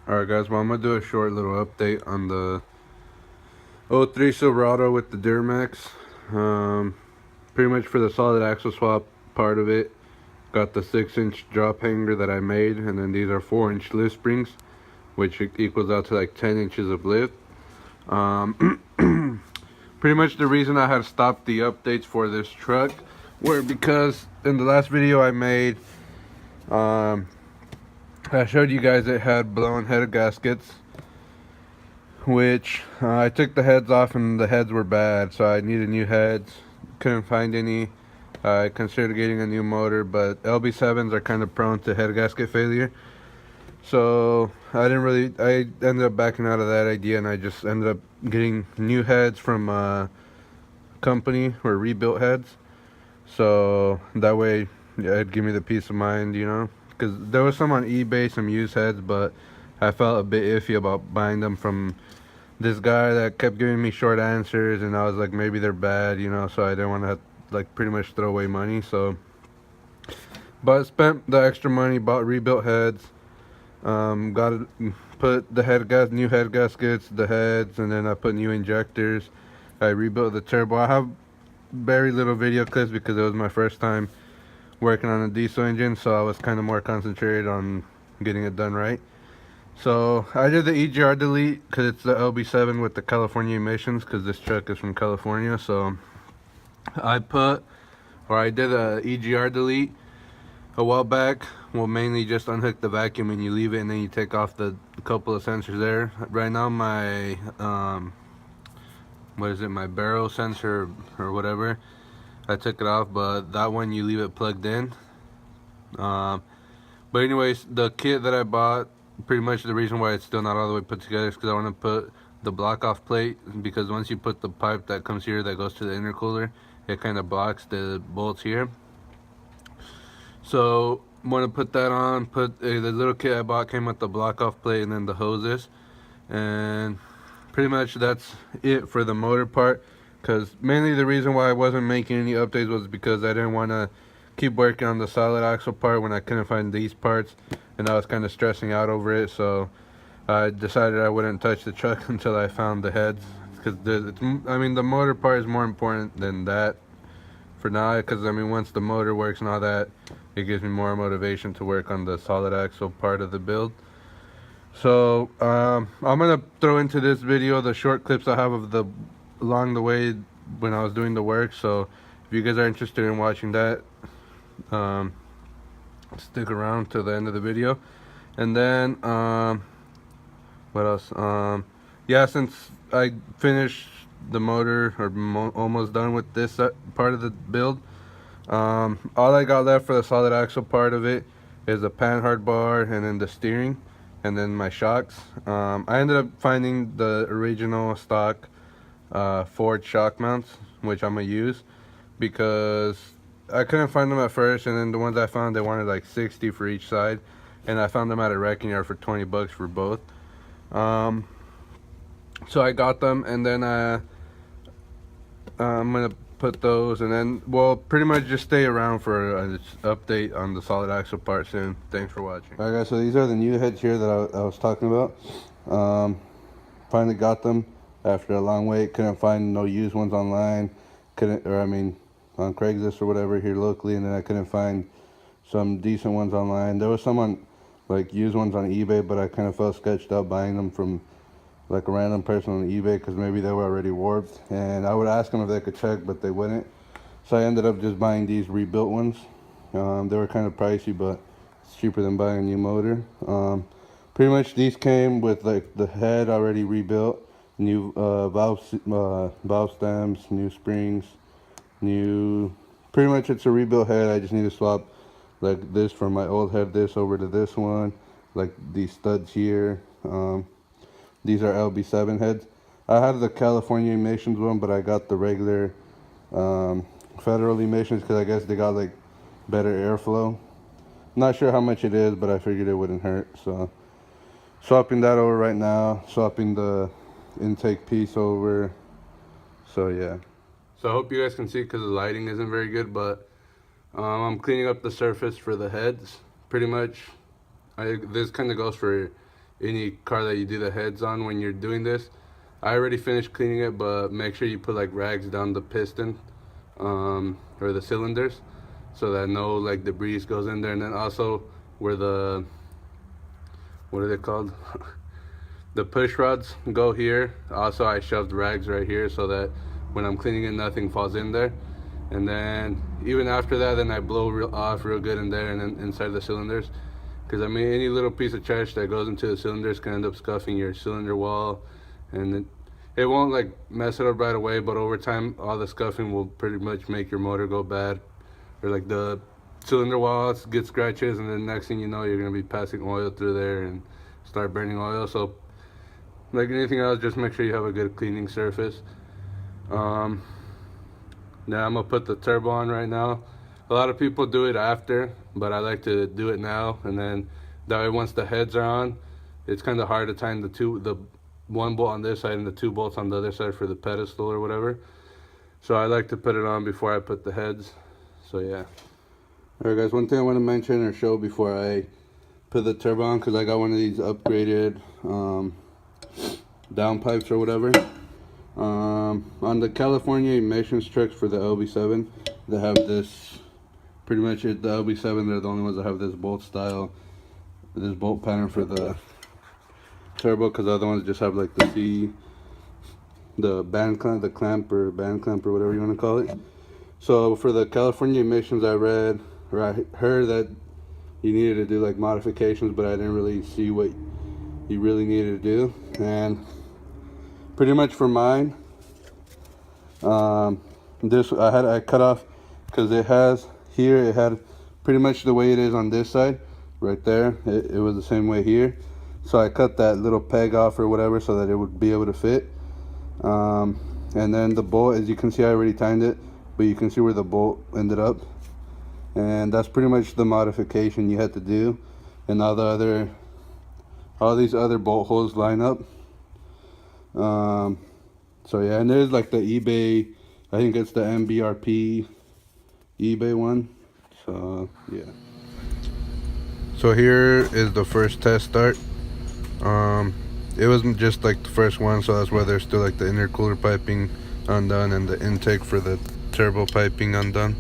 Alright guys, well I'm going to do a short little update on the '03 Silverado with the Duramax. Pretty much for the solid axle swap part of it, got the 6-inch drop hanger that I made, and then these are 4-inch lift springs, which equals out to like 10 inches of lift. Pretty much the reason I had stopped the updates for this truck were because in the last video I made, I showed you guys it had blown head gaskets, which I took the heads off and the heads were bad, so I needed new heads. Couldn't find any. I considered getting a new motor, but LB7s are kind of prone to head gasket failure, so I ended up backing out of that idea, and I just ended up getting new heads from a company, or rebuilt heads, so that way it'd give me the peace of mind, you know, because there was some on eBay, some used heads, but I felt a bit iffy about buying them from this guy that kept giving me short answers, and I was like, maybe they're bad, you know, so I didn't want to like pretty much throw away money. So but spent the extra money, bought rebuilt heads, put the new head gaskets, the heads, and then I put new injectors. I rebuilt the turbo. I have very little video clips because it was my first time working on a diesel engine, so I was kind of more concentrated on getting it done right. So I did the EGR delete because it's the LB7 with the California emissions, because this truck is from California. So I did a EGR delete a while back. Well, mainly just unhook the vacuum and you leave it, and then you take off the couple of sensors there. Right now my my barrel sensor or whatever, I took it off, but that one you leave it plugged in. But anyways, the kit that I bought, pretty much the reason why it's still not all the way put together is because I want to put the block off plate, because once you put the pipe that comes here that goes to the intercooler, it kind of blocks the bolts here. So I'm going to put that on. The little kit I bought came with the block off plate and then the hoses, and pretty much that's it for the motor part, because mainly the reason why I wasn't making any updates was because I didn't want to keep working on the solid axle part when I couldn't find these parts, and I was kind of stressing out over it. So I decided I wouldn't touch the truck until I found the heads, because the motor part is more important than that for now, because once the motor works and all that, it gives me more motivation to work on the solid axle part of the build. So I'm gonna throw into this video the short clips I have of along the way when I was doing the work. So if you guys are interested in watching that, stick around to the end of the video. And then what else? Yeah, since I finished the motor, or almost done with this part of the build, all I got left for the solid axle part of it is the panhard bar, and then the steering, and then my shocks. I ended up finding the original stock Ford shock mounts, which I'm gonna use, because I couldn't find them at first, and then the ones I found, they wanted like 60 for each side, and I found them at a wrecking yard for 20 bucks for both. So I got them, and then I'm gonna put those, and then, well, pretty much just stay around for an update on the solid axle part soon. Thanks for watching. Alright guys, so these are the new heads here that I was talking about. Finally got them after a long wait. Couldn't find no used ones online, on Craigslist or whatever here locally, and then I couldn't find some decent ones online. There was some on, like, used ones on eBay, but I kind of felt sketched out buying them from like a random person on eBay, because maybe they were already warped, and I would ask them if they could check, but they wouldn't. So I ended up just buying these rebuilt ones. They were kind of pricey, but it's cheaper than buying a new motor. Pretty much these came with like the head already rebuilt, new valve stems, new springs, pretty much it's a rebuilt head. I just need to swap like this from my old head over to this one, like these studs here. These are LB7 heads. I had the California emissions one, but I got the regular federal emissions, because I guess they got like better airflow. Not sure how much it is, but I figured it wouldn't hurt. So swapping that over right now, swapping the intake piece over. So yeah. So I hope you guys can see, because the lighting isn't very good, but I'm cleaning up the surface for the heads. Pretty much, this kind of goes for any car that you do the heads on when you're doing this. I already finished cleaning it, but make sure you put like rags down the piston or the cylinders so that no like debris goes in there. And then also where the, what are they called? The push rods go here. Also I shoved rags right here so that when I'm cleaning it, nothing falls in there. And then even after that, then I blow off real good in there and then inside the cylinders. Because I mean, any little piece of trash that goes into the cylinders can end up scuffing your cylinder wall, and it won't like mess it up right away, but over time all the scuffing will pretty much make your motor go bad, or like the cylinder walls get scratches, and then next thing you know, you're gonna be passing oil through there and start burning oil. So like anything else, just make sure you have a good cleaning surface. Now I'm gonna put the turbo on right now. A lot of people do it after, but I like to do it now, and then that way once the heads are on, it's kind of hard to time the one bolt on this side and the 2 bolts on the other side for the pedestal or whatever. So I like to put it on before I put the heads. So yeah. Alright guys, one thing I want to mention or show before I put the turbo on, because I got one of these upgraded downpipes or whatever. On the California emissions trucks for the LB7, they have this, pretty much the LB7, they're the only ones that have this bolt style, this bolt pattern for the turbo, because the other ones just have like the band clamp, the clamp or band clamp or whatever you want to call it. So for the California emissions, I read, or I heard that you needed to do like modifications, but I didn't really see what you really needed to do. And pretty much for mine, this I cut off, because it has here, it had pretty much the way it is on this side right there, it was the same way here. So I cut that little peg off or whatever so that it would be able to fit. And then the bolt, as you can see, I already timed it, but you can see where the bolt ended up, and that's pretty much the modification you had to do. And all these other bolt holes line up. So yeah, and there's like the eBay, I think it's the MBRP eBay one. So yeah. So here is the first test start. It wasn't just like the first one, so that's why there's still like the intercooler piping undone and the intake for the turbo piping undone.